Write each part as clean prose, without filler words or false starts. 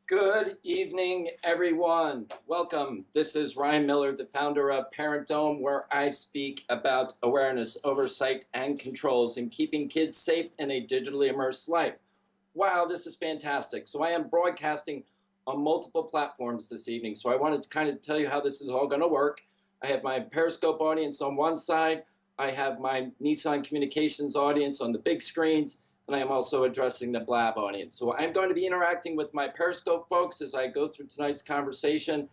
Good evening, everyone. Welcome. This is Ryan Miller, the founder of Parent Dome, where I speak about awareness, oversight, and controls in keeping kids safe in a digitally immersed life. Wow, this is fantastic. So I am broadcasting on multiple platforms this evening. So I wanted to kind of tell you how this is all going to work. I have my Periscope audience on one side. I have my Nissan Communications audience on the big screens, and I am also addressing the Blab audience. So I'm going to be interacting with my Periscope folks as I go through tonight's conversation.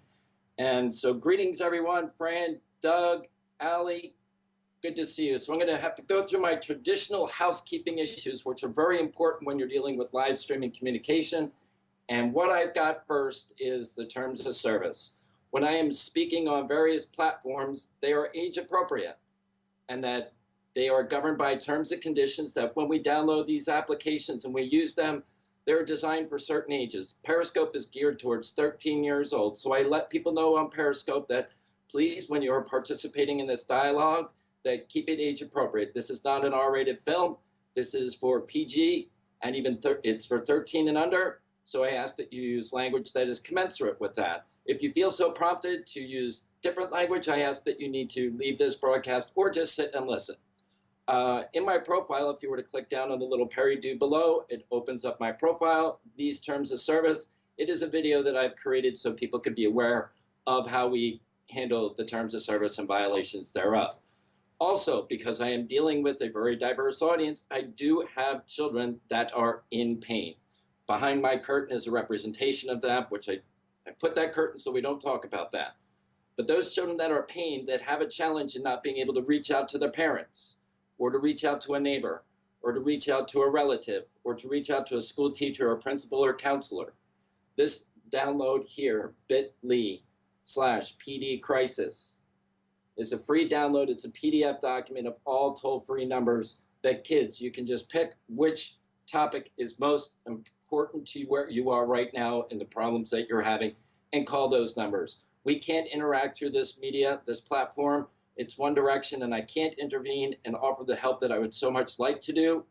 And so greetings, everyone. Fran, Doug, Ali, good to see you. So I'm going to have to go through my traditional housekeeping issues, which are very important when you're dealing with live streaming communication. And what I've got first is the terms of service. When I am speaking on various platforms, they are age appropriate, and that they are governed by terms and conditions that when we download these applications and we use them, they're designed for certain ages. Periscope is geared towards 13 years old. So I let people know on Periscope that please, when you're participating in this dialogue, that keep it age appropriate. This is not an R-rated film. This is for PG, and even it's for 13 and under. So I ask that you use language that is commensurate with that. If you feel so prompted to use different language, I ask that you need to leave this broadcast or just sit and listen. In my profile, if you were to click down on the little Perry-do below, it opens up my profile, these terms of service. It is a video that I've created so people could be aware of how we handle the terms of service and violations thereof. Also, because I am dealing with a very diverse audience, I do have children that are in pain. Behind my curtain is a representation of that, which I put that curtain so we don't talk about that. But those children that are pained, that have a challenge in not being able to reach out to their parents, or to reach out to a neighbor, or to reach out to a relative, or to reach out to a school teacher or principal or counselor. This download here, bit.ly/PD crisis, is a free download. It's a PDF document of all toll-free numbers that kids, you can just pick which topic is most important to where you are right now and the problems that you're having, and call those numbers. We can't interact through this media, this platform. It's one direction, and I can't intervene and offer the help that I would so much like to do,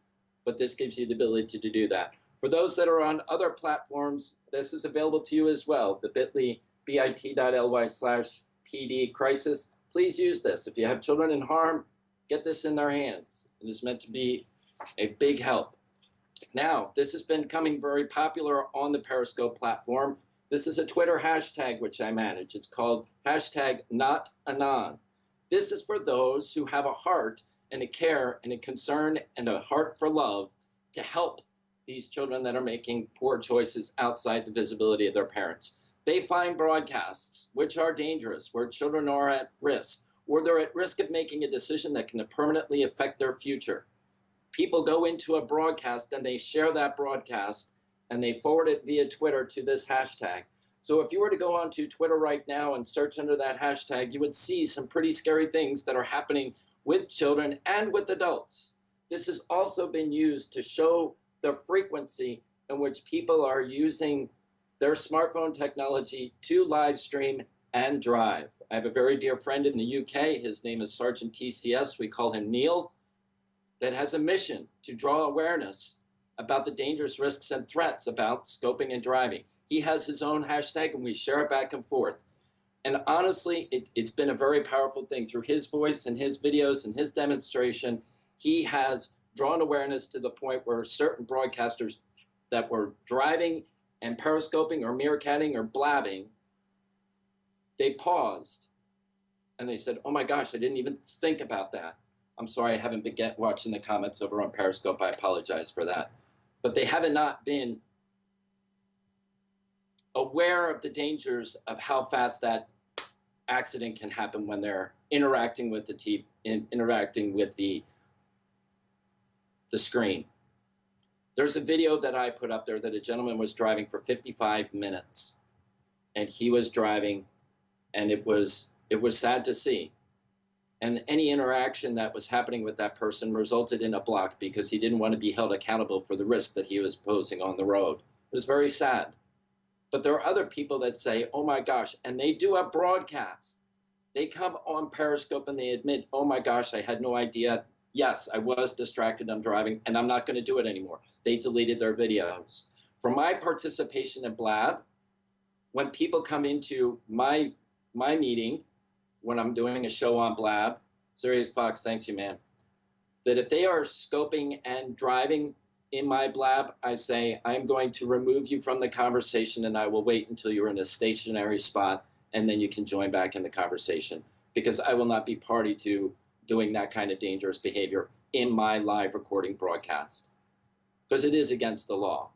but this gives you the ability to do that. For those that are on other platforms, this is available to you as well, the bit.ly/PD crisis. Please use this. If you have children in harm, get this in their hands. It is meant to be a big help. Now, this has been becoming very popular on the Periscope platform. This is a Twitter hashtag which I manage. It's called #NotAnon. This is for those who have a heart and a care and a concern and a heart for love to help these children that are making poor choices outside the visibility of their parents. They find broadcasts which are dangerous, where children are at risk, or they're at risk of making a decision that can permanently affect their future. People go into a broadcast and they share that broadcast and they forward it via Twitter to this hashtag. So if you were to go onto Twitter right now and search under that hashtag, you would see some pretty scary things that are happening with children and with adults. This has also been used to show the frequency in which people are using their smartphone technology to live stream and drive. I have a very dear friend in the UK. His name is Sergeant TCS. We call him Neil, that has a mission to draw awareness about the dangerous risks and threats about scoping and driving. He has his own hashtag and we share it back and forth. And honestly, it's been a very powerful thing. Through his voice and his videos and his demonstration, he has drawn awareness to the point where certain broadcasters that were driving and periscoping or meerkatting or blabbing, they paused and they said, oh my gosh, I didn't even think about that. I'm sorry, I haven't been watching the comments over on Periscope. I apologize for that. But they have not been aware of the dangers of how fast that accident can happen when they're interacting with interacting with the screen. There's a video that I put up there that a gentleman was driving for 55 minutes, and he was driving, and it was sad to see. And any interaction that was happening with that person resulted in a block because he didn't want to be held accountable for the risk that he was posing on the road. It was very sad. But there are other people that say, oh my gosh, and they do a broadcast. They come on Periscope and they admit, oh my gosh, I had no idea. Yes, I was distracted, I'm driving, and I'm not going to do it anymore. They deleted their videos. For my participation in Blab, when people come into my meeting, when I'm doing a show on Blab, Sirius Fox, thanks you, man, that if they are scoping and driving in my Blab, I say, I'm going to remove you from the conversation and I will wait until you're in a stationary spot and then you can join back in the conversation, because I will not be party to doing that kind of dangerous behavior in my live recording broadcast, because it is against the law.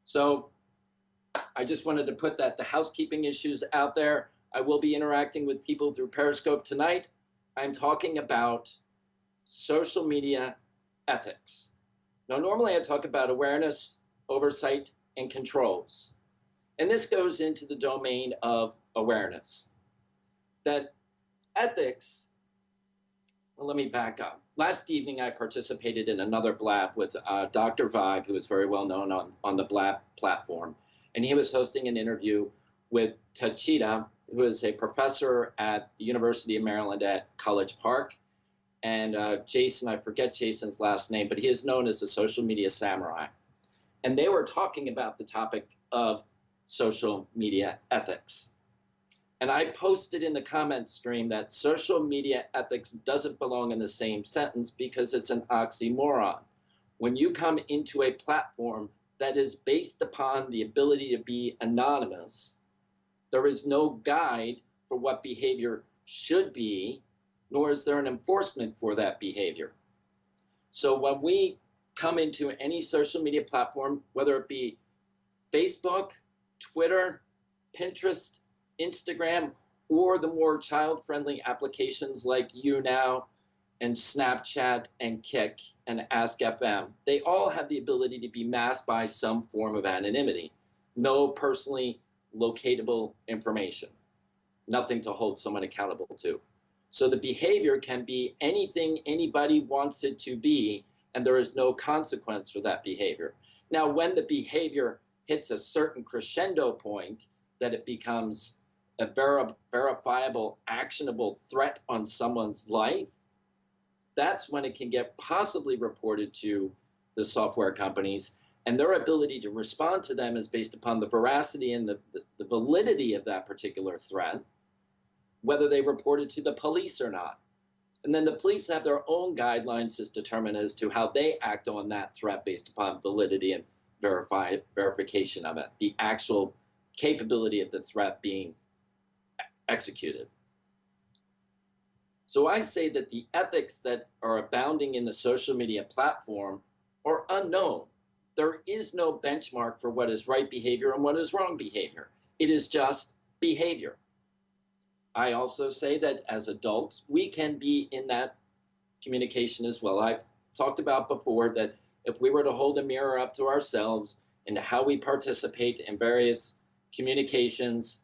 So I just wanted to put the housekeeping issues out there. I will be interacting with people through Periscope tonight. I'm talking about social media ethics. Now, normally I talk about awareness, oversight, and controls. And this goes into the domain of awareness. That ethics, well, let me back up. Last evening, I participated in another Blab with Dr. Vibe, who is very well known on the Blab platform. And he was hosting an interview with Tachita, who is a professor at the University of Maryland at College Park. And Jason, I forget Jason's last name, but he is known as the social media samurai. And they were talking about the topic of social media ethics. And I posted in the comment stream that social media ethics doesn't belong in the same sentence because it's an oxymoron. When you come into a platform that is based upon the ability to be anonymous, there is no guide for what behavior should be, nor is there an enforcement for that behavior. So when we come into any social media platform, whether it be Facebook, Twitter, Pinterest, Instagram, or the more child-friendly applications like YouNow and Snapchat and Kik and Ask.fm, they all have the ability to be masked by some form of anonymity. No personally locatable information, nothing to hold someone accountable to. So the behavior can be anything anybody wants it to be, and there is no consequence for that behavior. Now, when the behavior hits a certain crescendo point that it becomes a verifiable, actionable threat on someone's life, that's when it can get possibly reported to the software companies, and their ability to respond to them is based upon the veracity and the validity of that particular threat, whether they report it to the police or not. And then the police have their own guidelines to determine as to how they act on that threat based upon validity and verification of it, the actual capability of the threat being executed. So I say that the ethics that are abounding in the social media platform are unknown. There is no benchmark for what is right behavior and what is wrong behavior. It is just behavior. I also say that as adults, we can be in that communication as well. I've talked about before that if we were to hold a mirror up to ourselves and how we participate in various communications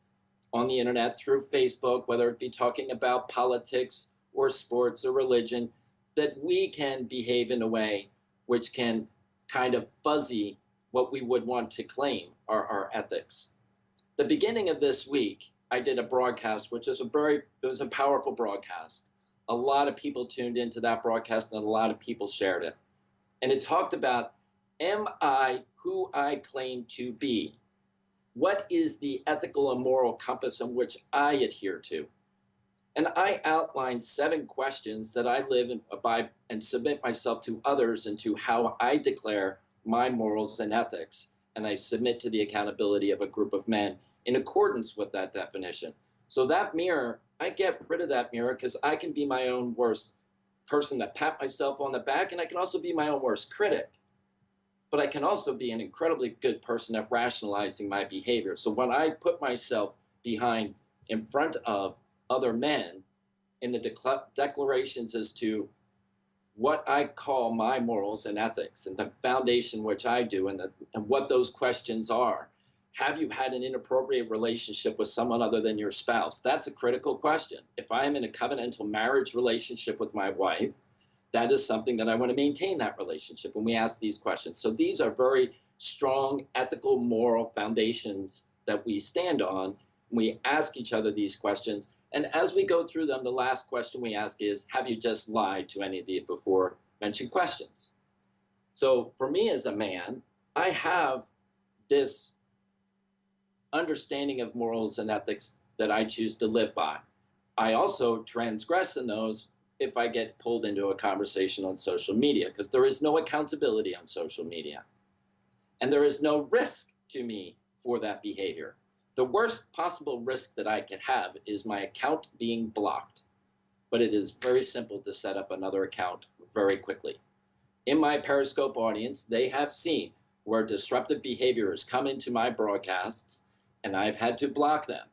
on the internet through Facebook, whether it be talking about politics or sports or religion, that we can behave in a way which can kind of fuzzy what we would want to claim are our ethics. The beginning of this week, I did a broadcast, which is it was a powerful broadcast. A lot of people tuned into that broadcast and a lot of people shared it. And it talked about, am I who I claim to be? What is the ethical and moral compass in which I adhere to? And I outlined 7 questions that I live by and submit myself to others into how I declare my morals and ethics. And I submit to the accountability of a group of men in accordance with that definition. So that mirror, I get rid of that mirror because I can be my own worst person that pat myself on the back, and I can also be my own worst critic. But I can also be an incredibly good person at rationalizing my behavior. So when I put myself in front of other men in the declarations as to what I call my morals and ethics and the foundation which I do and what those questions are. Have you had an inappropriate relationship with someone other than your spouse? That's a critical question. If I am in a covenantal marriage relationship with my wife, that is something that I want to maintain that relationship when we ask these questions. So these are very strong ethical, moral foundations that we stand on. We ask each other these questions. And as we go through them, the last question we ask is, have you just lied to any of the before mentioned questions? So for me as a man, I have this understanding of morals and ethics that I choose to live by. I also transgress in those if I get pulled into a conversation on social media, because there is no accountability on social media. And there is no risk to me for that behavior. The worst possible risk that I could have is my account being blocked. But it is very simple to set up another account very quickly. In my Periscope audience, they have seen where disruptive behaviors come into my broadcasts, and I've had to block them.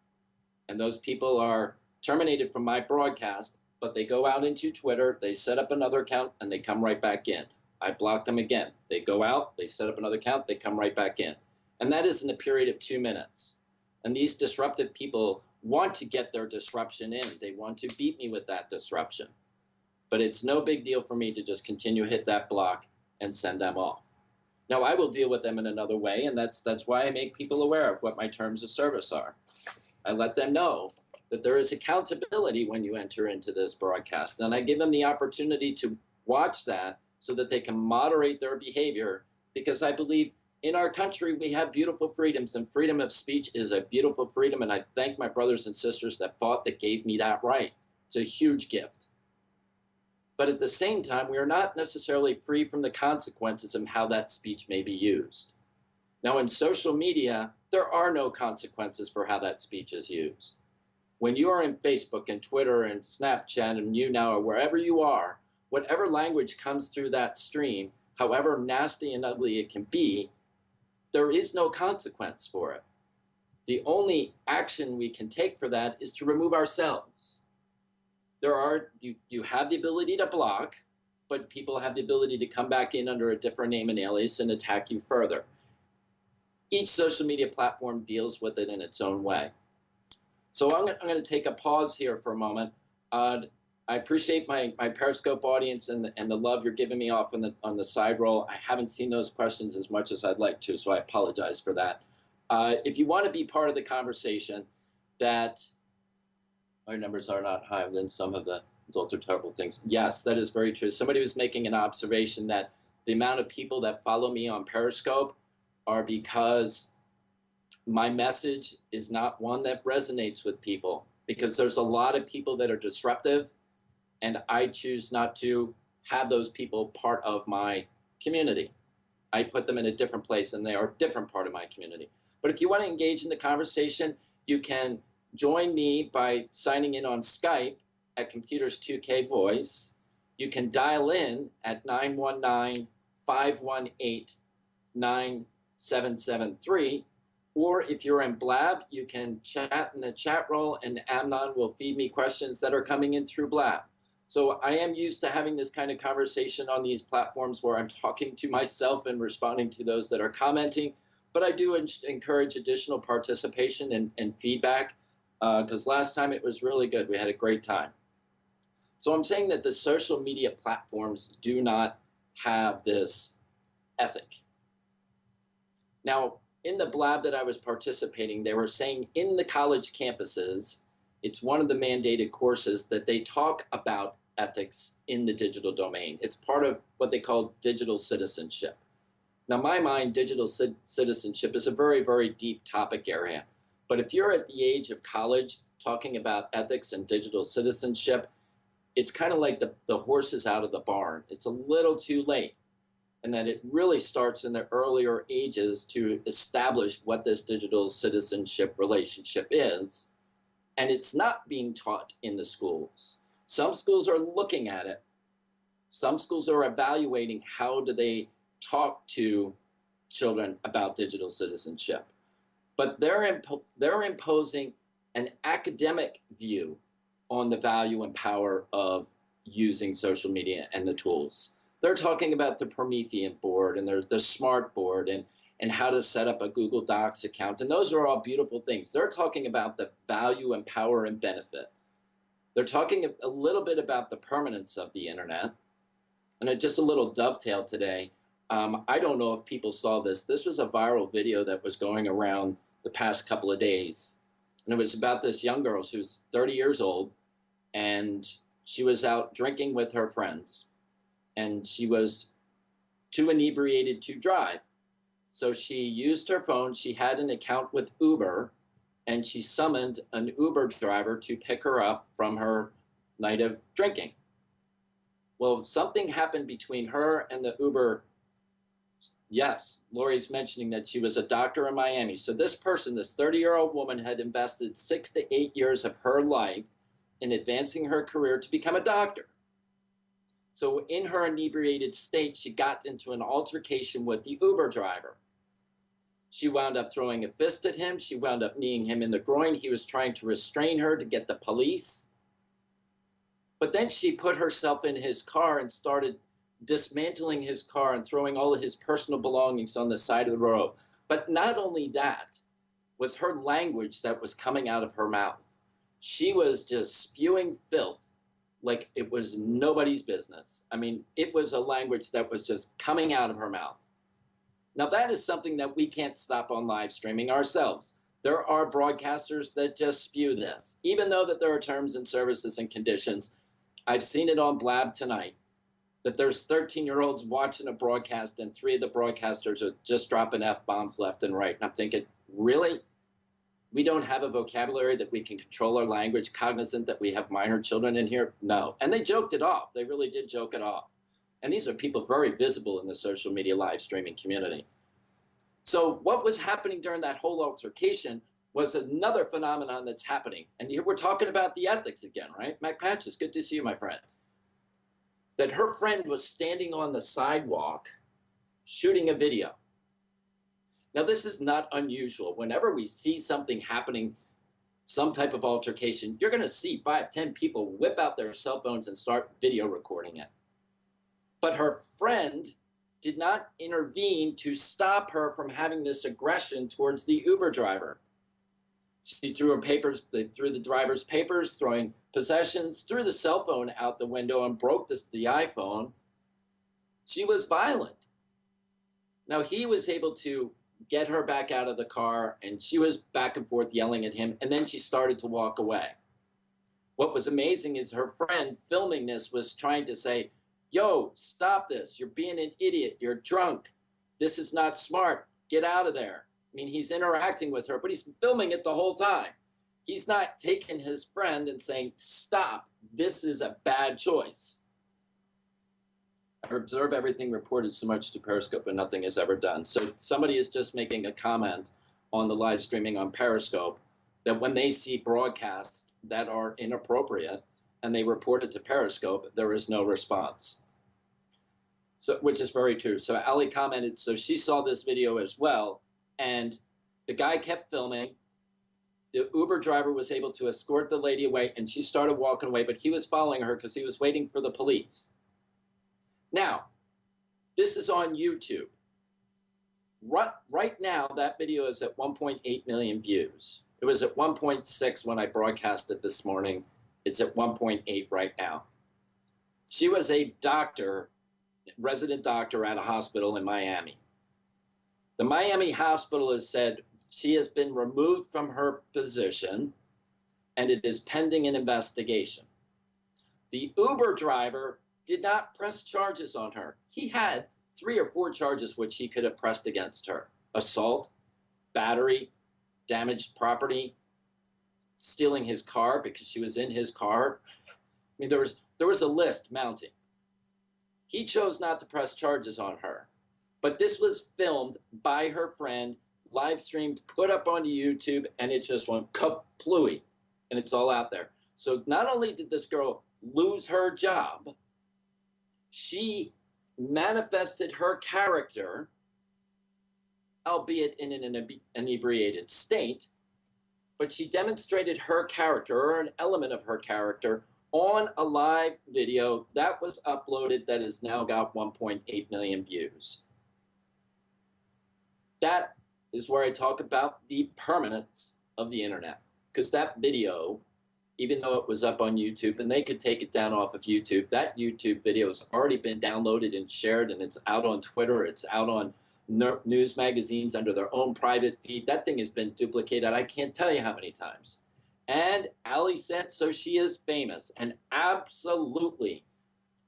And those people are terminated from my broadcast, but they go out into Twitter, they set up another account, and they come right back in. I block them again. They go out, they set up another account, they come right back in. And that is in a period of 2 minutes. And these disruptive people want to get their disruption in. They want to beat me with that disruption. But it's no big deal for me to just continue to hit that block and send them off. Now, I will deal with them in another way, and that's why I make people aware of what my terms of service are. I let them know that there is accountability when you enter into this broadcast, and I give them the opportunity to watch that so that they can moderate their behavior, because I believe in our country we have beautiful freedoms, and freedom of speech is a beautiful freedom, and I thank my brothers and sisters that fought, that gave me that right. It's a huge gift. But at the same time, we are not necessarily free from the consequences of how that speech may be used. Now, in social media, there are no consequences for how that speech is used. When you are in Facebook and Twitter and Snapchat and YouNow or wherever you are, whatever language comes through that stream, however nasty and ugly it can be, there is no consequence for it. The only action we can take for that is to remove ourselves. You have the ability to block, but people have the ability to come back in under a different name and alias and attack you further. Each social media platform deals with it in its own way. So I'm going to take a pause here for a moment. I appreciate my Periscope audience and the love you're giving me off on the side roll. I haven't seen those questions as much as I'd like to, so I apologize for that. If you want to be part of the conversation, that our numbers are not higher than some of the adults are terrible things. Yes, that is very true. Somebody was making an observation that the amount of people that follow me on Periscope are because my message is not one that resonates with people, because there's a lot of people that are disruptive, and I choose not to have those people part of my community. I put them in a different place, and they are a different part of my community. But if you want to engage in the conversation, you can join me by signing in on Skype at Computers 2K Voice. You can dial in at 919-518-9773. Or if you're in Blab, you can chat in the chat roll, and Amnon will feed me questions that are coming in through Blab. So I am used to having this kind of conversation on these platforms where I'm talking to myself and responding to those that are commenting. but I do encourage additional participation and feedback because last time it was really good. We had a great time. So I'm saying that the social media platforms do not have this ethic. Now, in the blab that I was participating, they were saying in the college campuses, it's one of the mandated courses that they talk about ethics in the digital domain. It's part of what they call digital citizenship. Now, in my mind, digital citizenship is a very, very deep topic area. But if you're at the age of college talking about ethics and digital citizenship, it's kind of like the horse is out of the barn. It's a little too late. And that it really starts in the earlier ages to establish what this digital citizenship relationship is. And it's not being taught in the schools. Some schools are looking at it. Some schools are evaluating how do they talk to children about digital citizenship. But they're imposing an academic view on the value and power of using social media and the tools. They're talking about the Promethean board and there's the smart board and how to set up a Google Docs account. And those are all beautiful things. They're talking about the value and power and benefit. They're talking a little bit about the permanence of the internet. And just a little dovetail today. I don't know if people saw this. This was a viral video that was going around the past couple of days. And it was about this young girl. She was 30 years old and she was out drinking with her friends. And she was too inebriated to drive. So she used her phone. She had an account with Uber, and she summoned an Uber driver to pick her up from her night of drinking. Well, something happened between her and the Uber. Yes, Lori's mentioning that she was a doctor in Miami. So this person, this 30-year-old woman, had invested 6 to 8 years of her life in advancing her career to become a doctor. So in her inebriated state, she got into an altercation with the Uber driver. She wound up throwing a fist at him. She wound up kneeing him in the groin. He was trying to restrain her to get the police. But then she put herself in his car and started dismantling his car and throwing all of his personal belongings on the side of the road. But not only that was her language that was coming out of her mouth. She was just spewing filth like it was nobody's business. I mean, it was a language that was just coming out of her mouth. Now, that is something that we can't stop on live streaming ourselves. There are broadcasters that just spew this, even though that there are terms and services and conditions. I've seen it on Blab tonight, that there's 13-year-olds watching a broadcast and 3 of the broadcasters are just dropping F-bombs left and right. And I'm thinking, really? We don't have a vocabulary that we can control our language, cognizant that we have minor children in here? No. And they joked it off. They really did joke it off. And these are people very visible in the social media live streaming community. So what was happening during that whole altercation was another phenomenon that's happening. And here we're talking about the ethics again, right? Mac Patches, good to see you, my friend. That her friend was standing on the sidewalk shooting a video. Now, this is not unusual. Whenever we see something happening, some type of altercation, you're going to see 5, 10 people whip out their cell phones and start video recording it. But her friend did not intervene to stop her from having this aggression towards the Uber driver. She threw her papers, threw the driver's papers, throwing possessions, threw the cell phone out the window and broke the iPhone. She was violent. Now, he was able to get her back out of the car, and she was back and forth yelling at him, and then she started to walk away. What was amazing is her friend filming this was trying to say, yo, stop this. You're being an idiot. You're drunk. This is not smart. Get out of there. I mean, he's interacting with her, but he's filming it the whole time. He's not taking his friend and saying, stop. This is a bad choice. I observe everything reported so much to Periscope and nothing is ever done. So somebody is just making a comment on the live streaming on Periscope that when they see broadcasts that are inappropriate and they report it to Periscope, there is no response. So, which is very true. So Ali commented, so she saw this video as well, and the guy kept filming. The Uber driver was able to escort the lady away, and she started walking away, but he was following her because he was waiting for the police. Now, this is on YouTube. Right now, that video is at 1.8 million views. It was at 1.6 when I broadcasted this morning. It's at 1.8 right now. She was a doctor, resident doctor at a hospital in Miami. The Miami hospital has said she has been removed from her position and it is pending an investigation. The Uber driver did not press charges on her. He had 3 or 4 charges which he could have pressed against her: assault, battery, damaged property, stealing his car because she was in his car. I mean, there was a list mounting. He chose not to press charges on her. But this was filmed by her friend, live streamed, put up onto YouTube, and it just went kaplooey, and it's all out there. So not only did this girl lose her job, she manifested her character, albeit in an inebriated state, but she demonstrated her character, or an element of her character, on a live video that was uploaded that has now got 1.8 million views. That is where I talk about the permanence of the internet, because that video, even though it was up on YouTube and they could take it down off of YouTube, that YouTube video has already been downloaded and shared, and it's out on Twitter, it's out on news magazines under their own private feed. That thing has been duplicated, I can't tell you how many times. And Ali said, so she is famous, and absolutely,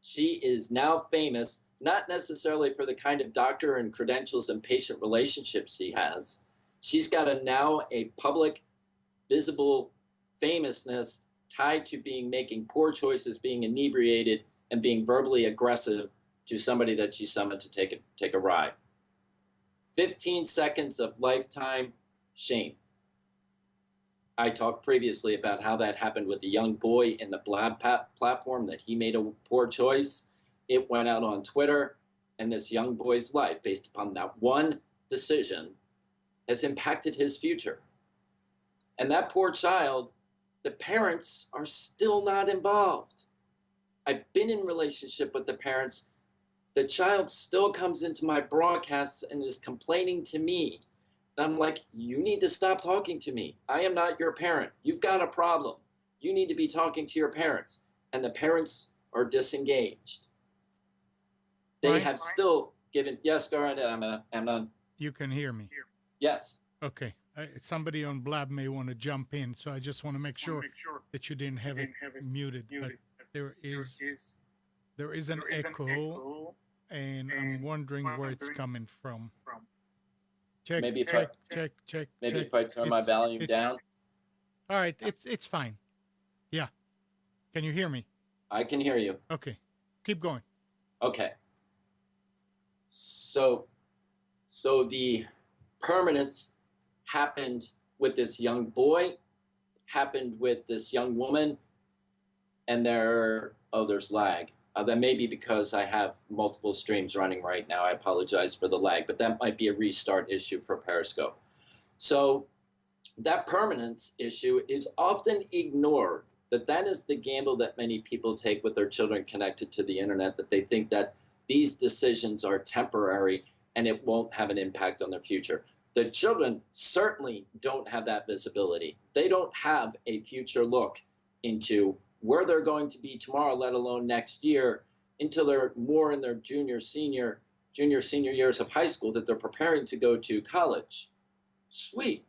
she is now famous, not necessarily for the kind of doctor and credentials and patient relationships she has. She's got now a public, visible famousness tied to making poor choices, being inebriated, and being verbally aggressive to somebody that she summoned to take a ride. 15 seconds of lifetime shame. I talked previously about how that happened with the young boy in the Blab platform, that he made a poor choice. It went out on Twitter, and this young boy's life, based upon that one decision, has impacted his future. And that poor child, the parents are still not involved. I've been in relationship with the parents. The child still comes into my broadcasts and is complaining to me. And I'm like, you need to stop talking to me. I am not your parent. You've got a problem. You need to be talking to your parents. And the parents are disengaged. They have still given, yes, go ahead, I'm on. You can hear me? Yes. Okay. Somebody on Blab may want to jump in, so I just want to make sure that you didn't have it muted. But there is an echo, and I'm wondering where it's coming from. Check, maybe check. Maybe if I turn my volume down. All right, it's fine. Yeah. Can you hear me? I can hear you. Okay. Keep going. Okay. So the permanence happened with this young boy, happened with this young woman, and there's lag. That may be because I have multiple streams running right now. I apologize for the lag, but that might be a restart issue for Periscope. So that permanence issue is often ignored, that is the gamble that many people take with their children connected to the internet, that they think that these decisions are temporary and it won't have an impact on their future. The children certainly don't have that visibility. They don't have a future look into where they're going to be tomorrow, let alone next year, until they're more in their junior, senior years of high school, that they're preparing to go to college. Sweet.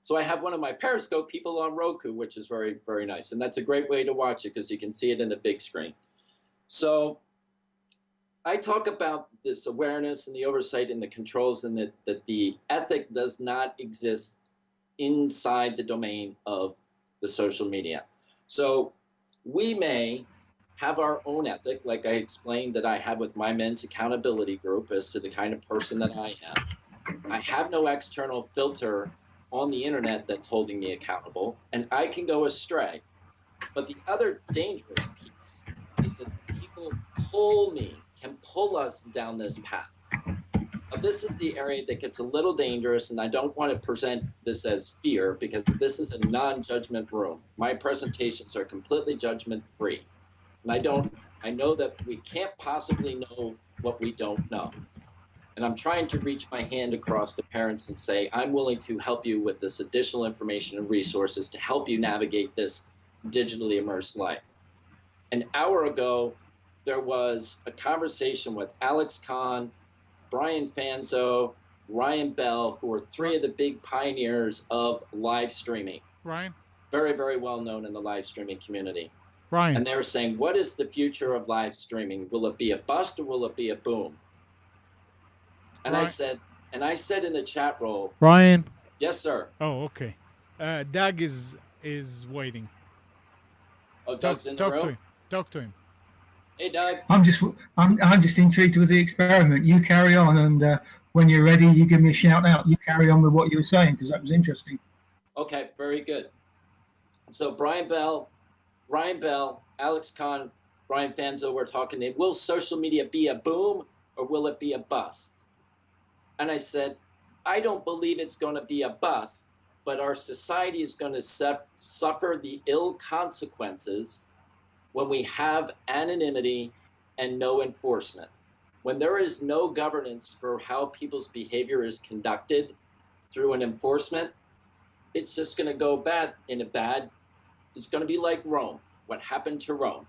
So I have one of my Periscope people on Roku, which is very, very nice. And that's a great way to watch it because you can see it in the big screen. So I talk about this awareness and the oversight and the controls, and that the ethic does not exist inside the domain of the social media. So we may have our own ethic, like I explained that I have with my men's accountability group, as to the kind of person that I am. I have no external filter on the internet that's holding me accountable, and I can go astray. But the other dangerous piece is that people can pull us down this path. Now, this is the area that gets a little dangerous, and I don't want to present this as fear, because this is a non-judgment room. My presentations are completely judgment-free. And I know that we can't possibly know what we don't know. And I'm trying to reach my hand across to parents and say, I'm willing to help you with this additional information and resources to help you navigate this digitally immersed life. An hour ago, there was a conversation with Alex Kahn, Brian Fanzo, Ryan Bell, who are three of the big pioneers of live streaming. Ryan? Very, very well known in the live streaming community. Ryan. And they were saying, what is the future of live streaming? Will it be a bust or will it be a boom? And Ryan. I said in the chat roll, Ryan? yes, sir. Oh, okay. Doug is waiting. Oh, Doug's in the room? Talk to him. Hey, Doug. I'm just intrigued with the experiment. You carry on, and when you're ready, you give me a shout out. You carry on with what you were saying, because that was interesting. Okay, very good. So Ryan Bell, Alex Kahn, Brian Fanzo, we're talking, will social media be a boom or will it be a bust? And I said, I don't believe it's going to be a bust, but our society is going to suffer the ill consequences when we have anonymity and no enforcement. When there is no governance for how people's behavior is conducted through an enforcement, it's just going to go bad. It's going to be like Rome, what happened to Rome.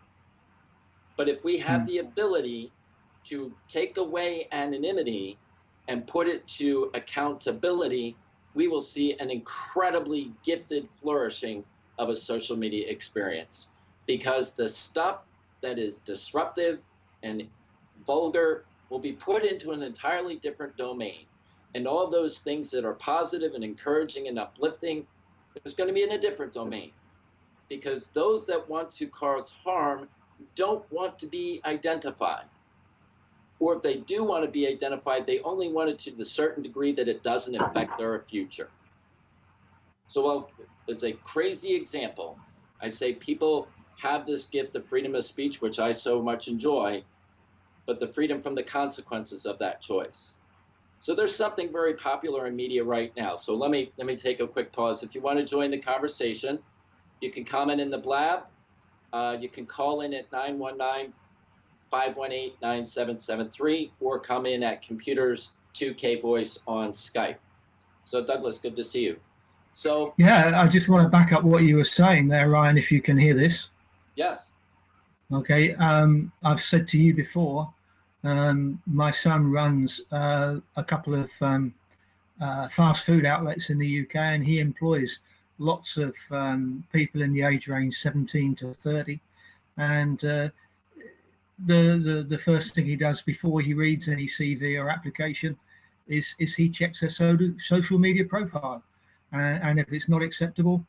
But if we have the ability to take away anonymity and put it to accountability, we will see an incredibly gifted flourishing of a social media experience. Because the stuff that is disruptive and vulgar will be put into an entirely different domain. And all of those things that are positive and encouraging and uplifting is going to be in a different domain. Because those that want to cause harm don't want to be identified. Or if they do want to be identified, they only want it to the certain degree that it doesn't affect their future. So as a crazy example, I say people have this gift of freedom of speech, which I so much enjoy, but the freedom from the consequences of that choice. So there's something very popular in media right now. So let me take a quick pause. If you want to join the conversation, you can comment in the blab. You can call in at 919-518-9773 or come in at Computers 2K Voice on Skype. So Douglas, good to see you. So yeah, I just want to back up what you were saying there, Ryan, if you can hear this. Yes. Okay. I've said to you before, my son runs a couple of fast food outlets in the UK, and he employs lots of people in the age range 17 to 30. And the first thing he does before he reads any CV or application is he checks their social media profile. And if it's not acceptable,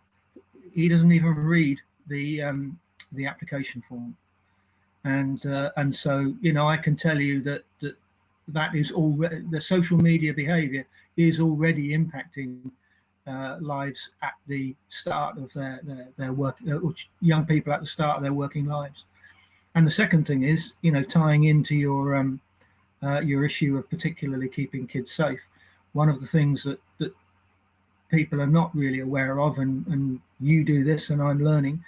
he doesn't even read the application form. And so, you know, I can tell you that is already, the social media behavior is already impacting lives at the start of their work, young people at the start of their working lives. And the second thing is, you know, tying into your issue of particularly keeping kids safe. One of the things that people are not really aware of, and you do this and I'm learning,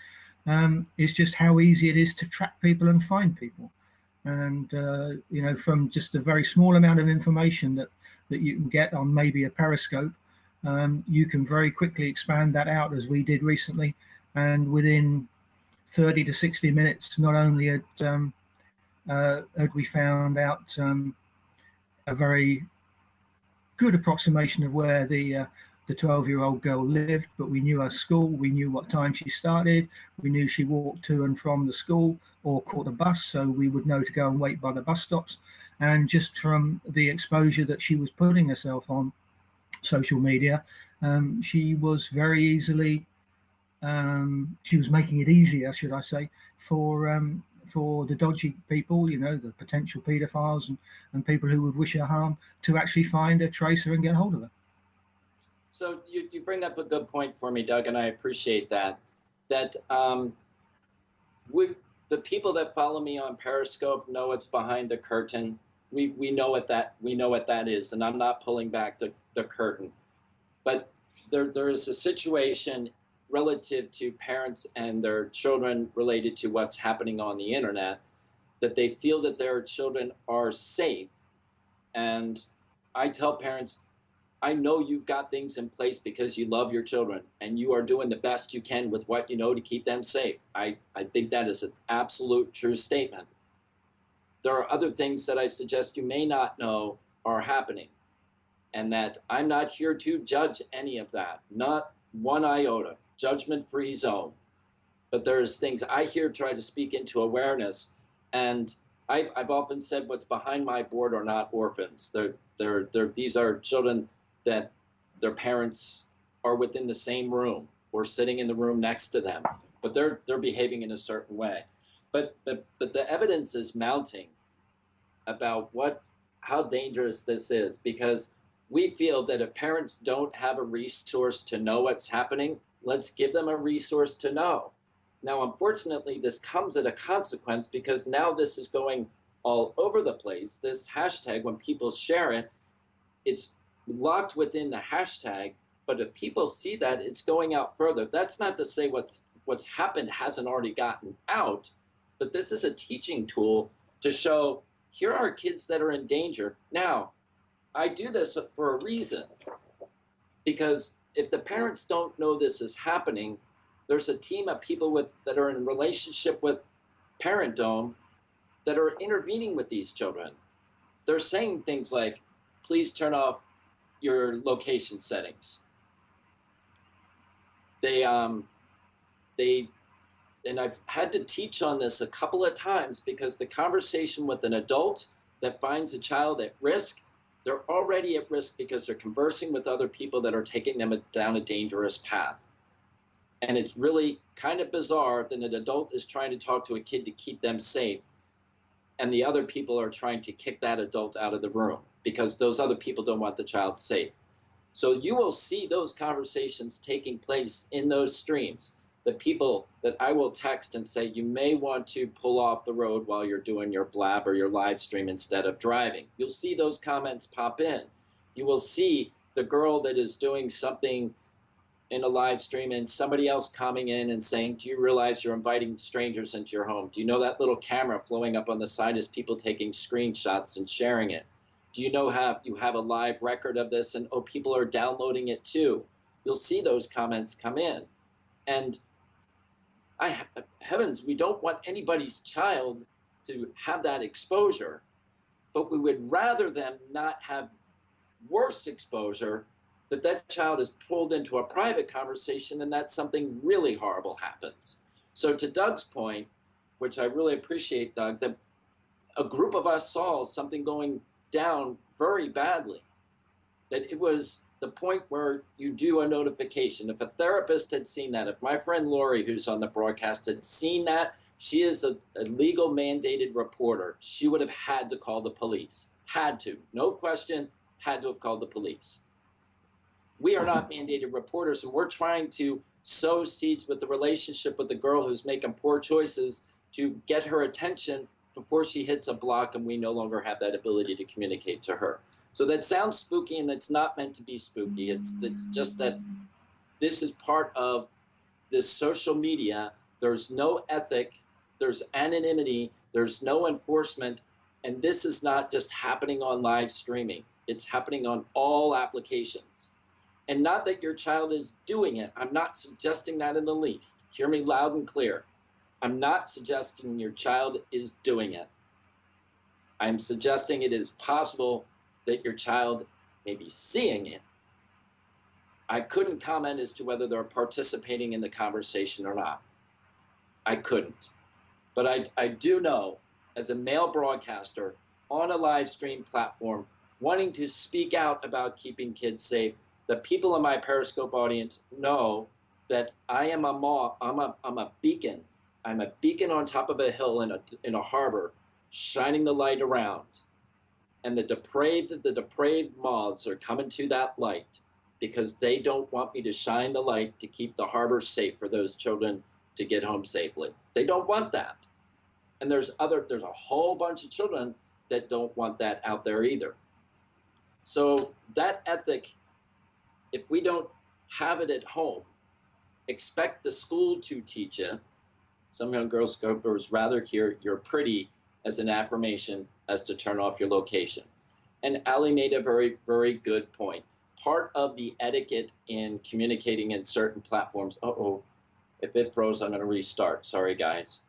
is just how easy it is to track people and find people. And you know, from just a very small amount of information that you can get on maybe a Periscope, you can very quickly expand that out, as we did recently, and within 30 to 60 minutes, not only had we found out a very good approximation of where the 12-year-old girl lived, but we knew her school, we knew what time she started, we knew she walked to and from the school or caught a bus, so we would know to go and wait by the bus stops. And just from the exposure that she was putting herself on social media, she was very easily, she was making it easier, should I say, for the dodgy people, you know, the potential paedophiles and people who would wish her harm, to actually find her, trace her, and get hold of her. So you bring up a good point for me, Doug, and I appreciate that. That the people that follow me on Periscope know it's behind the curtain. We know what that is, and I'm not pulling back the curtain. But there is a situation relative to parents and their children related to what's happening on the internet, that they feel that their children are safe, and I tell parents, I know you've got things in place because you love your children and you are doing the best you can with what you know to keep them safe. I think that is an absolute true statement. There are other things that I suggest you may not know are happening, and that I'm not here to judge any of that, not one iota, judgment-free zone. But there's things I here try to speak into awareness, and I've often said what's behind my board are not orphans. These are children that their parents are within the same room or sitting in the room next to them, but they're behaving in a certain way. But the evidence is mounting about how dangerous this is, because we feel that if parents don't have a resource to know what's happening, let's give them a resource to know. Now, unfortunately, this comes at a consequence, because now this is going all over the place. This hashtag, when people share it, it's locked within the hashtag, but if people see that, it's going out further. That's not to say what's happened hasn't already gotten out, but this is a teaching tool to show, here are kids that are in danger. Now, I do this for a reason, because if the parents don't know this is happening, there's a team of people that are in relationship with Parent Dome that are intervening with these children. They're saying things like, please turn off your location settings. And I've had to teach on this a couple of times, because the conversation with an adult that finds a child at risk, they're already at risk because they're conversing with other people that are taking them down a dangerous path. And it's really kind of bizarre that an adult is trying to talk to a kid to keep them safe, and the other people are trying to kick that adult out of the room because those other people don't want the child safe. So you will see those conversations taking place in those streams. The people that I will text and say, you may want to pull off the road while you're doing your blab or your live stream instead of driving. You'll see those comments pop in. You will see the girl that is doing something in a live stream and somebody else coming in and saying, do you realize you're inviting strangers into your home? Do you know that little camera flowing up on the side is people taking screenshots and sharing it? Do you know you have a live record of this, and people are downloading it too? You'll see those comments come in. And heavens, we don't want anybody's child to have that exposure, but we would rather them not have worse exposure, that child is pulled into a private conversation and that something really horrible happens. So to Doug's point, which I really appreciate, Doug, that a group of us saw something going down very badly, that it was the point where you do a notification. If a therapist had seen that, if my friend Lori, who's on the broadcast, had seen that, she is a legal mandated reporter, she would have had to call the police. Had to, no question, had to have called the police. We are not mandated reporters, and we're trying to sow seeds with the relationship with the girl who's making poor choices to get her attention before she hits a block and we no longer have that ability to communicate to her. So that sounds spooky, and it's not meant to be spooky. It's just that this is part of this social media. There's no ethic, there's anonymity, there's no enforcement, and this is not just happening on live streaming. It's happening on all applications. And not that your child is doing it. I'm not suggesting that in the least. Hear me loud and clear. I'm not suggesting your child is doing it. I'm suggesting it is possible that your child may be seeing it. I couldn't comment as to whether they're participating in the conversation or not. I couldn't. But I do know, as a male broadcaster on a live stream platform, wanting to speak out about keeping kids safe, the people in my Periscope audience know that I am I'm a beacon. I'm a beacon on top of a hill in a harbor, shining the light around. And the depraved moths are coming to that light because they don't want me to shine the light to keep the harbor safe for those children to get home safely. They don't want that. And there's a whole bunch of children that don't want that out there either. So that ethic, if we don't have it at home, expect the school to teach it. Some young girls rather hear you're pretty as an affirmation as to turn off your location. And Ali made a very, very good point. Part of the etiquette in communicating in certain platforms, if it froze, I'm going to restart. Sorry, guys.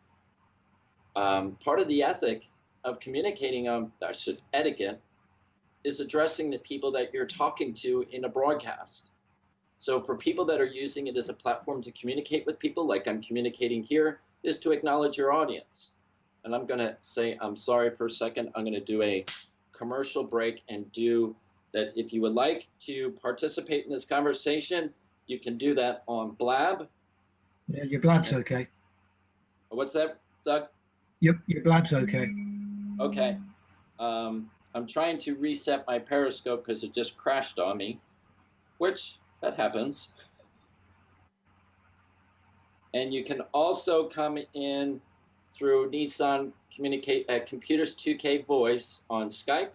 Part of the ethic of communicating on, etiquette, is addressing the people that you're talking to in a broadcast. So for people that are using it as a platform to communicate with people, like I'm communicating here, is to acknowledge your audience. And I'm going to say, I'm sorry for a second. I'm going to do a commercial break and do that. If you would like to participate in this conversation, you can do that on Blab. Yeah, your Blab's okay. What's that, Doug? Yep, your Blab's okay. Okay. I'm trying to reset my Periscope because it just crashed on me, which that happens. And you can also come in through Nissan Computers 2K Voice on Skype,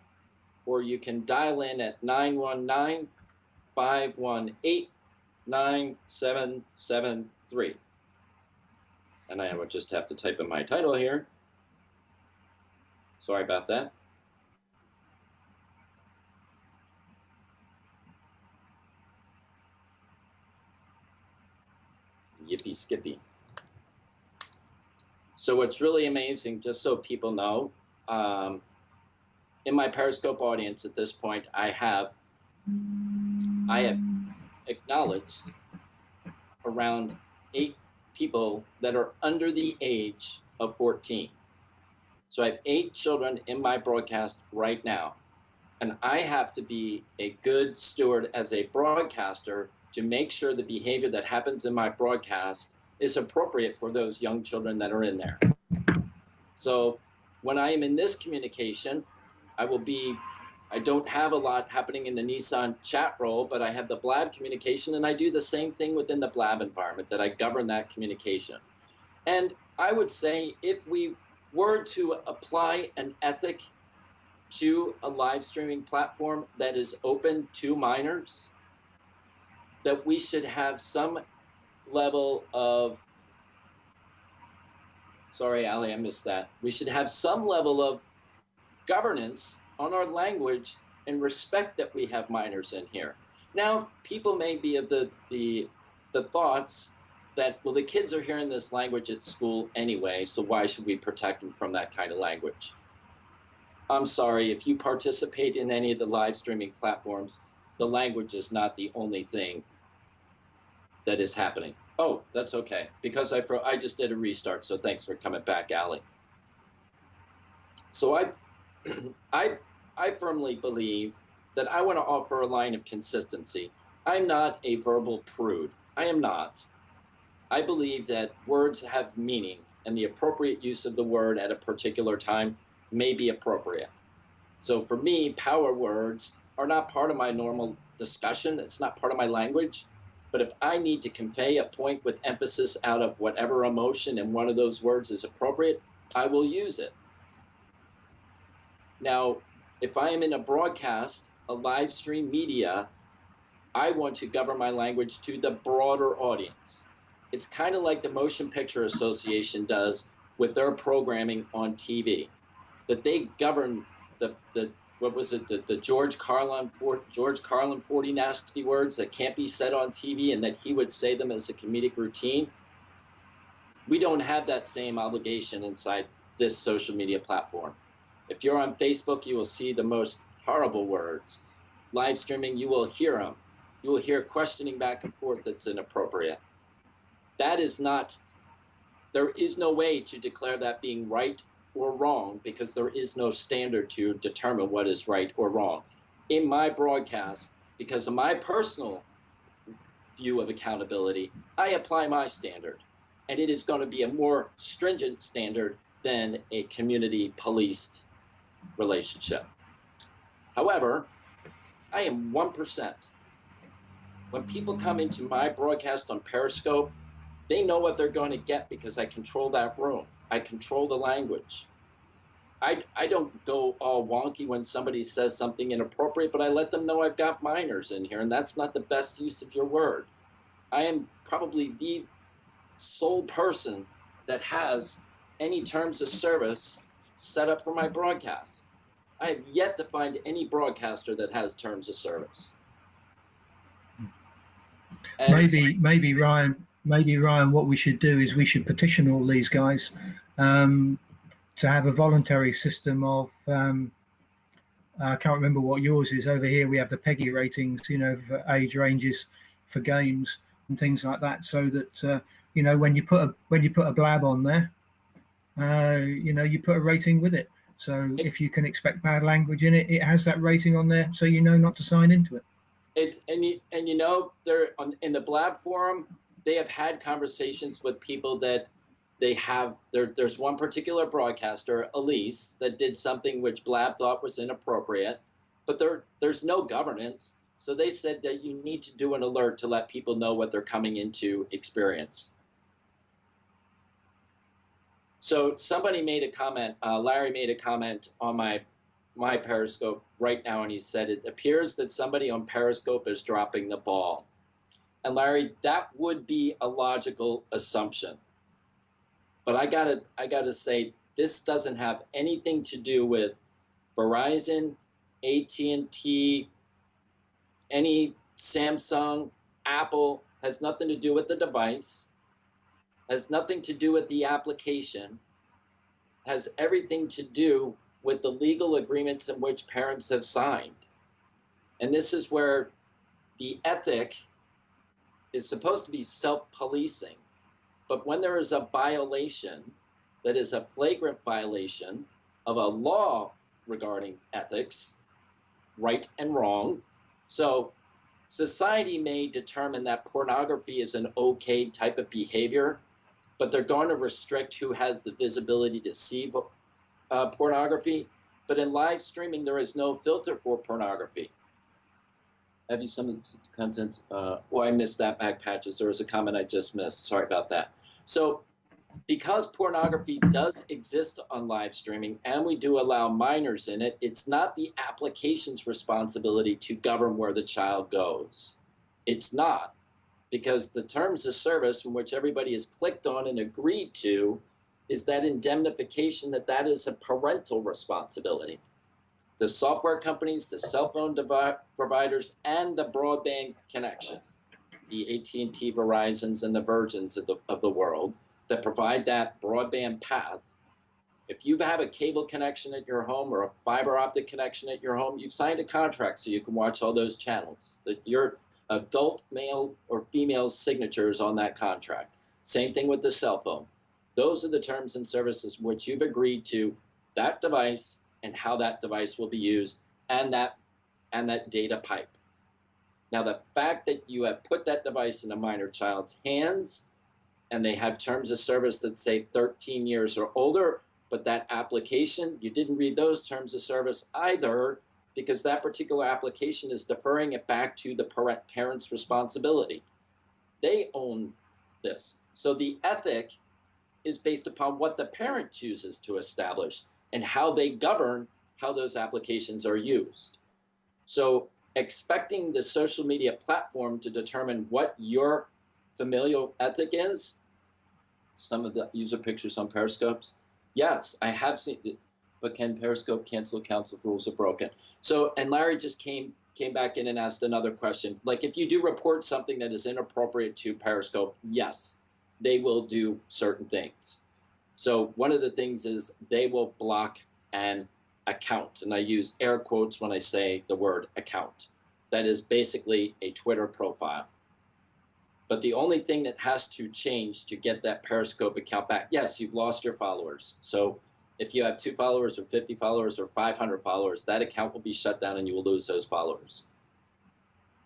or you can dial in at 919-518-9773. And I would just have to type in my title here. Sorry about that. Yippee skippy. So what's really amazing, just so people know, in my Periscope audience at this point, I have acknowledged around 8 people that are under the age of 14. So I have 8 children in my broadcast right now. And I have to be a good steward as a broadcaster to make sure the behavior that happens in my broadcast is appropriate for those young children that are in there. So when I am in this communication, I don't have a lot happening in the Nissan chat role, but I have the Blab communication, and I do the same thing within the Blab environment, that I govern that communication. And I would say if we were to apply an ethic to a live streaming platform that is open to minors, that we should have some level of, sorry, Ali, I missed that. We should have some level of governance on our language and respect that we have minors in here. Now, people may be of the thoughts that, well, the kids are hearing this language at school anyway, so why should we protect them from that kind of language? I'm sorry, if you participate in any of the live streaming platforms, the language is not the only thing that is happening. Oh, that's okay, because I just did a restart, so thanks for coming back, Ali. So I firmly believe that I want to offer a line of consistency. I'm not a verbal prude. I am not. I believe that words have meaning, and the appropriate use of the word at a particular time may be appropriate. So for me, power words are not part of my normal discussion. It's not part of my language. But if I need to convey a point with emphasis out of whatever emotion and one of those words is appropriate, I will use it. Now, if I am in a broadcast, a live stream media, I want to govern my language to the broader audience. It's kind of like the Motion Picture Association does with their programming on TV, that they govern the George Carlin 40 nasty words that can't be said on TV, and that he would say them as a comedic routine. We don't have that same obligation inside this social media platform. If you're on Facebook, you will see the most horrible words. Live streaming, you will hear them. You will hear questioning back and forth that's inappropriate. That is not, there is no way to declare that being right or wrong, because there is no standard to determine what is right or wrong. In my broadcast, because of my personal view of accountability, I apply my standard, and it is going to be a more stringent standard than a community policed relationship. However, I am 1%. When people come into my broadcast on Periscope, they know what they're going to get because I control that room. I control the language. I don't go all wonky when somebody says something inappropriate, but I let them know I've got minors in here, and that's not the best use of your word. I am probably the sole person that has any terms of service set up for my broadcast. I have yet to find any broadcaster that has terms of service. And maybe Ryan, what we should do is we should petition all these guys to have a voluntary system of I can't remember what yours is. Over here we have the PEGI ratings, for age ranges for games and things like that, so that when you put a blab on there, you put a rating with it. So if you can expect bad language in it, it has that rating on there, so you know not to sign into it. They're in the Blab forum. They have had conversations with people that there's one particular broadcaster, Elise, that did something which Blab thought was inappropriate, but there's no governance. So they said that you need to do an alert to let people know what they're coming into experience. So somebody made a comment, Larry made a comment on my Periscope right now, and he said, it appears that somebody on Periscope is dropping the ball. And Larry, that would be a logical assumption. But I gotta say, this doesn't have anything to do with Verizon, AT&T, any Samsung, Apple. Has nothing to do with the device, has nothing to do with the application, has everything to do with the legal agreements in which parents have signed. And this is where the ethic is supposed to be self-policing. But when there is a violation that is a flagrant violation of a law regarding ethics, right and wrong, so society may determine that pornography is an okay type of behavior, but they're going to restrict who has the visibility to see pornography. But in live streaming, there is no filter for pornography. Have you some of the content? I missed that, Mac Patches. There was a comment I just missed. Sorry about that. So because pornography does exist on live streaming and we do allow minors in it, it's not the application's responsibility to govern where the child goes. It's not, because the terms of service from which everybody has clicked on and agreed to is that indemnification that is a parental responsibility. The software companies, the cell phone providers, and the broadband connection, the AT&T, Verizons, and the Virgins of the world that provide that broadband path. If you have a cable connection at your home or a fiber optic connection at your home, you've signed a contract so you can watch all those channels, that your adult male or female signatures on that contract. Same thing with the cell phone. Those are the terms and services which you've agreed to that device and how that device will be used, and that data pipe. Now, the fact that you have put that device in a minor child's hands and they have terms of service that say 13 years or older, but that application, you didn't read those terms of service either, because that particular application is deferring it back to the parent's responsibility. They own this. So the ethic is based upon what the parent chooses to establish and how they govern how those applications are used. So expecting the social media platform to determine what your familial ethic is, some of the user pictures on Periscopes, yes, I have seen it, but can Periscope cancel accounts if rules are broken? So, and Larry just came back in and asked another question. Like, if you do report something that is inappropriate to Periscope, yes, they will do certain things. So one of the things is they will block an account, and I use air quotes when I say the word account. That is basically a Twitter profile. But the only thing that has to change to get that Periscope account back, yes, you've lost your followers. So if you have 2 followers or 50 followers or 500 followers, that account will be shut down and you will lose those followers.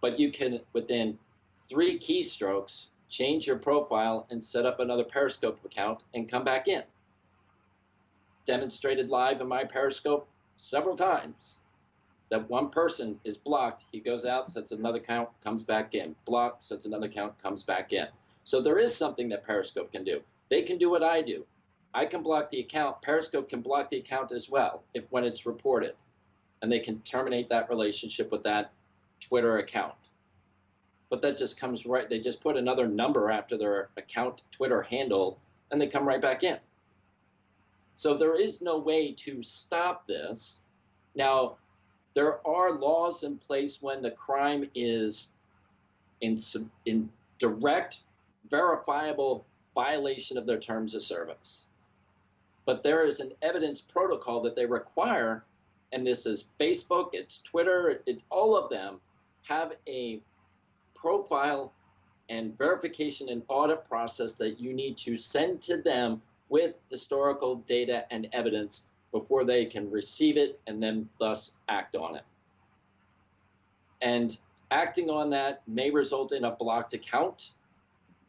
But you can, within 3 keystrokes, change your profile and set up another Periscope account and come back in. Demonstrated live in my Periscope several times that one person is blocked, he goes out, sets another account, comes back in, blocked, sets another account, comes back in. So there is something that Periscope can do. They can do what I do. I can block the account, Periscope can block the account as well when it's reported, and they can terminate that relationship with that Twitter account. But that just comes right, they just put another number after their account Twitter handle and they come right back in. So there is no way to stop this Now, there are laws in place when the crime is in direct, verifiable violation of their terms of service. But there is an evidence protocol that they require, and this is Facebook, it's Twitter, all of them have a profile and verification and audit process that you need to send to them with historical data and evidence before they can receive it and then thus act on it. And acting on that may result in a blocked account,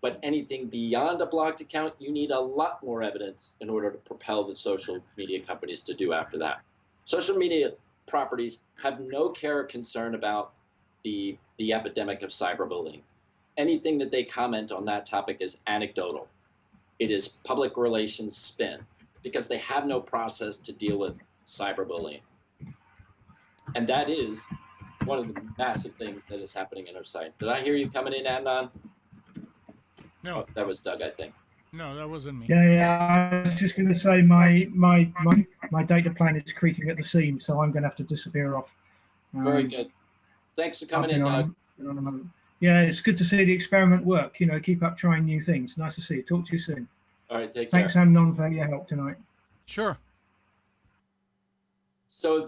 but anything beyond a blocked account, you need a lot more evidence in order to propel the social media companies to do after that. Social media properties have no care or concern about the epidemic of cyberbullying. Anything that they comment on that topic is anecdotal. It is public relations spin because they have no process to deal with cyberbullying. And that is one of the massive things that is happening in our site. Did I hear you coming in, Amnon? No. Oh, that was Doug, I think. No, that wasn't me. Yeah, I was just going to say my data plan is creaking at the seams, so I'm going to have to disappear off. Very good. Thanks for coming in, Doug. Yeah, it's good to see the experiment work. You know, keep up trying new things. Nice to see you. Talk to you soon. All right, take care. Thanks, Amnon, for your help tonight. Sure. So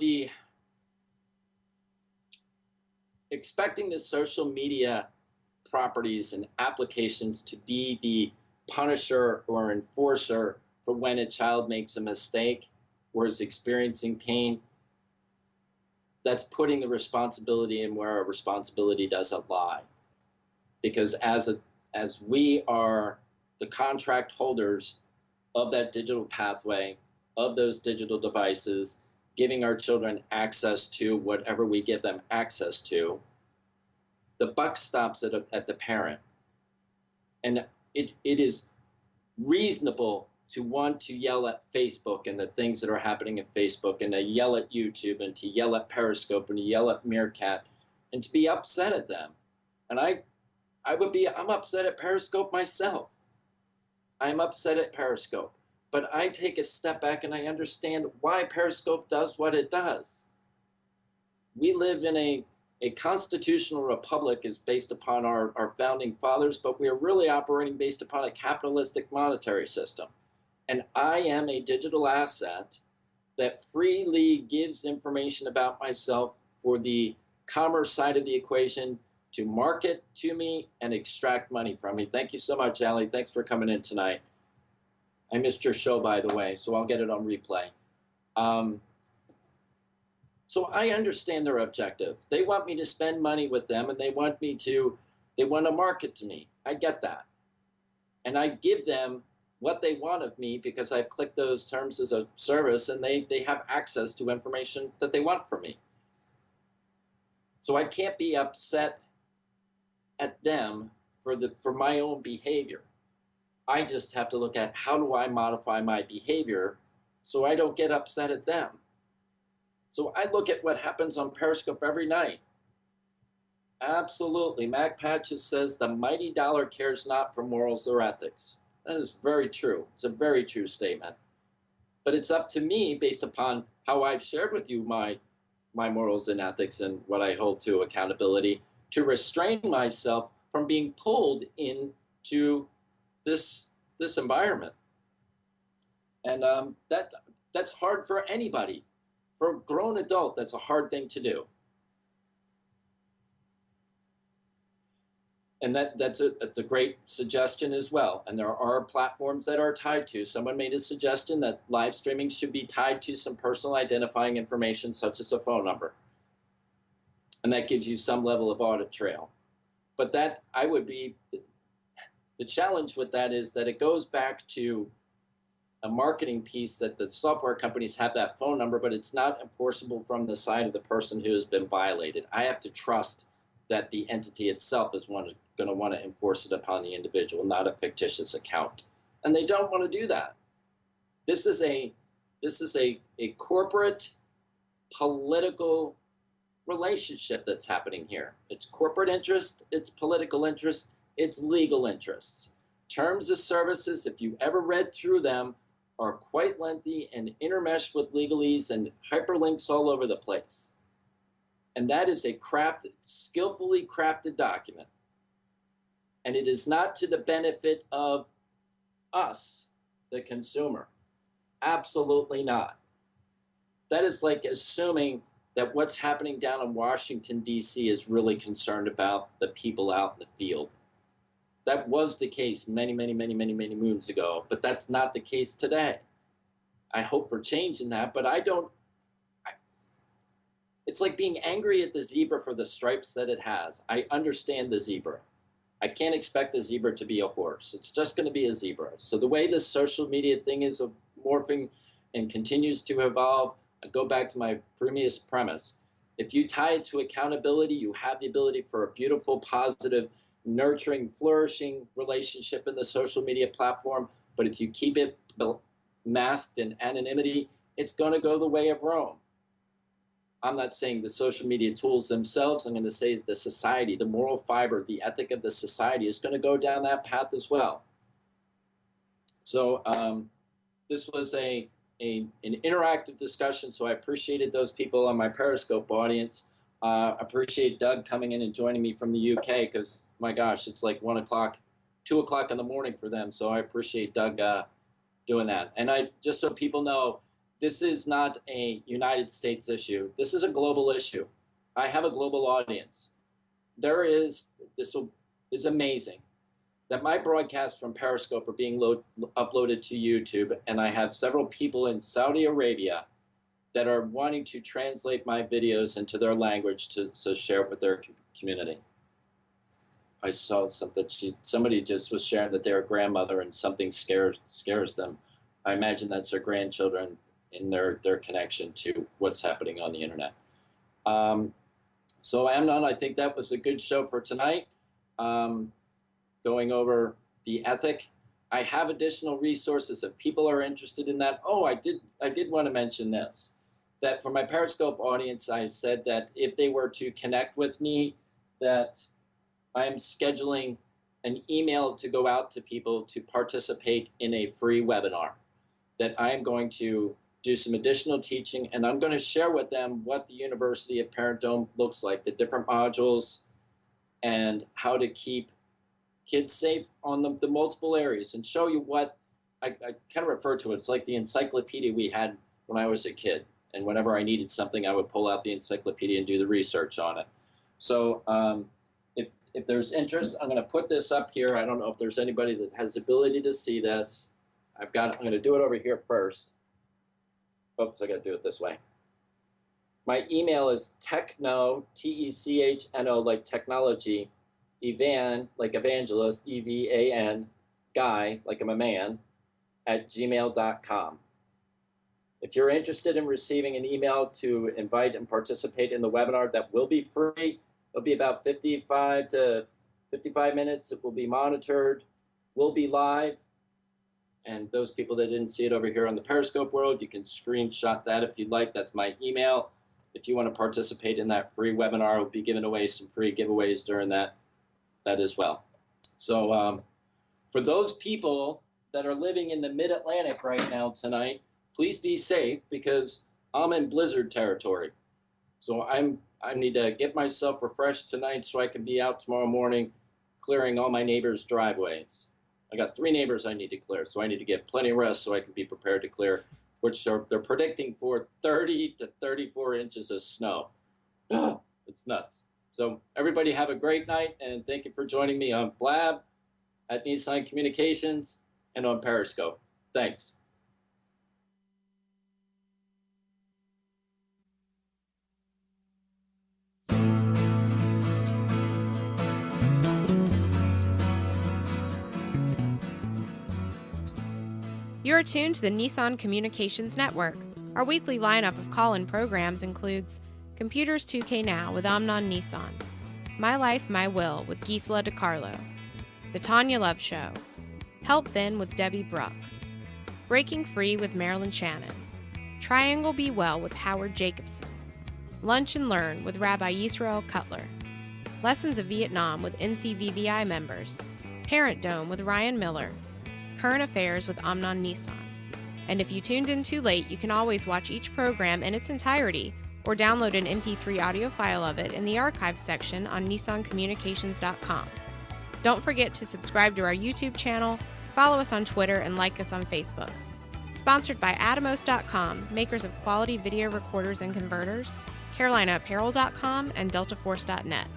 expecting the social media properties and applications to be the punisher or enforcer for when a child makes a mistake or is experiencing pain, that's putting the responsibility in where a responsibility doesn't lie. Because as we are the contract holders of that digital pathway, of those digital devices, giving our children access to whatever we give them access to, the buck stops at the parent. And it is reasonable to want to yell at Facebook and the things that are happening at Facebook, and to yell at YouTube, and to yell at Periscope, and to yell at Meerkat, and to be upset at them. And I'm upset at Periscope myself. I'm upset at Periscope. But I take a step back and I understand why Periscope does what it does. We live in a constitutional republic is based upon our founding fathers, but we are really operating based upon a capitalistic monetary system. And I am a digital asset that freely gives information about myself for the commerce side of the equation to market to me and extract money from me. Thank you so much, Allie. Thanks for coming in tonight. I missed your show, by the way, so I'll get it on replay. So I understand their objective. They want me to spend money with them, and they want to market to me. I get that. And I give them what they want of me because I've clicked those terms as a service, and they have access to information that they want from me. So I can't be upset at them for my own behavior. I just have to look at how do I modify my behavior so I don't get upset at them. So I look at what happens on Periscope every night. Absolutely. Mac Patches says the mighty dollar cares not for morals or ethics. That is very true. It's a very true statement. But it's up to me, based upon how I've shared with you my morals and ethics and what I hold to accountability, to restrain myself from being pulled into this environment. And that's hard for anybody. For a grown adult, that's a hard thing to do. And that's a great suggestion as well. And there are platforms that are tied to. Someone made a suggestion that live streaming should be tied to some personal identifying information, such as a phone number. And that gives you some level of audit trail. But that the challenge with that is that it goes back to a marketing piece that the software companies have that phone number, but it's not enforceable from the side of the person who has been violated. I have to trust that the entity itself is going to want to enforce it upon the individual, not a fictitious account. And they don't want to do that. This is a corporate political relationship that's happening here. It's corporate interest, it's political interest, it's legal interests. Terms of services, if you ever read through them, are quite lengthy and intermeshed with legalese and hyperlinks all over the place. And that is a skillfully crafted document. And it is not to the benefit of us, the consumer. Absolutely not. That is like assuming that what's happening down in Washington, D.C. is really concerned about the people out in the field. That was the case many moons ago, but that's not the case today. I hope for change in that, but it's like being angry at the zebra for the stripes that it has. I understand the zebra. I can't expect the zebra to be a horse. It's just going to be a zebra. So the way this social media thing is morphing and continues to evolve, I go back to my previous premise. If you tie it to accountability, you have the ability for a beautiful, positive, nurturing, flourishing relationship in the social media platform. But if you keep it masked in anonymity, it's going to go the way of Rome. I'm not saying the social media tools themselves. I'm going to say the society, the moral fiber, the ethic of the society is going to go down that path as well. So this was an interactive discussion, so I appreciated those people on my Periscope audience. Appreciate Doug coming in and joining me from the UK because, my gosh, it's like 1 o'clock, 2 o'clock in the morning for them. So I appreciate Doug doing that. And just so people know, this is not a United States issue. This is a global issue. I have a global audience. This is amazing that my broadcasts from Periscope are being uploaded to YouTube, and I have several people in Saudi Arabia that are wanting to translate my videos into their language to share it with their community. I saw something, somebody just was sharing that they're a grandmother and something scares them. I imagine that's their grandchildren in their connection to what's happening on the internet. So Amnon, I think that was a good show for tonight. Going over the ethic. I have additional resources if people are interested in that. Oh, I did want to mention this, that for my Periscope audience, I said that if they were to connect with me, that I'm scheduling an email to go out to people to participate in a free webinar, that I'm going to do some additional teaching, and I'm going to share with them what the University of Parent Dome looks like, the different modules, and how to keep kids safe on the multiple areas, and show you what I kind of refer to it. It's like the encyclopedia we had when I was a kid. And whenever I needed something, I would pull out the encyclopedia and do the research on it. So if there's interest, I'm going to put this up here. I don't know if there's anybody that has the ability to see this. I'm going to do it over here first. Oops, I got to do it this way. My email is techno, T-E-C-H-N-O, like technology, Evan, like evangelist, E-V-A-N, guy, like I'm a man, at gmail.com. If you're interested in receiving an email to invite and participate in the webinar, that will be free. It'll be about 55 to 55 minutes. It will be monitored, will be live. And those people that didn't see it over here on the Periscope world, you can screenshot that if you'd like. That's my email. If you want to participate in that free webinar, we'll be giving away some free giveaways during that as well. So for those people that are living in the mid-Atlantic right now tonight, please be safe because I'm in blizzard territory. So I need to get myself refreshed tonight so I can be out tomorrow morning clearing all my neighbors' driveways. I got 3 neighbors I need to clear, so I need to get plenty of rest so I can be prepared to clear, which they're predicting for 30 to 34 inches of snow. It's nuts. So everybody have a great night, and thank you for joining me on Blab, at Nissan Communications, and on Periscope. Thanks. You're tuned to the Nissan Communications Network. Our weekly lineup of call-in programs includes Computers 2K Now with Amnon Nissan, My Life, My Will with Gisela DiCarlo, The Tanya Love Show, Health In with Debbie Bruck, Breaking Free with Marilyn Shannon, Triangle Be Well with Howard Jacobson, Lunch and Learn with Rabbi Yisrael Cutler, Lessons of Vietnam with NCVVI members, Parent Dome with Ryan Miller, Current Affairs with Amnon Nissan, And if you tuned in too late, you can always watch each program in its entirety or download an MP3 audio file of it in the archives section on nissancommunications.com. Don't forget to subscribe to our YouTube channel, follow us on Twitter, and like us on Facebook. Sponsored by Atomos.com, makers of quality video recorders and converters, CarolinaApparel.com, and DeltaForce.net.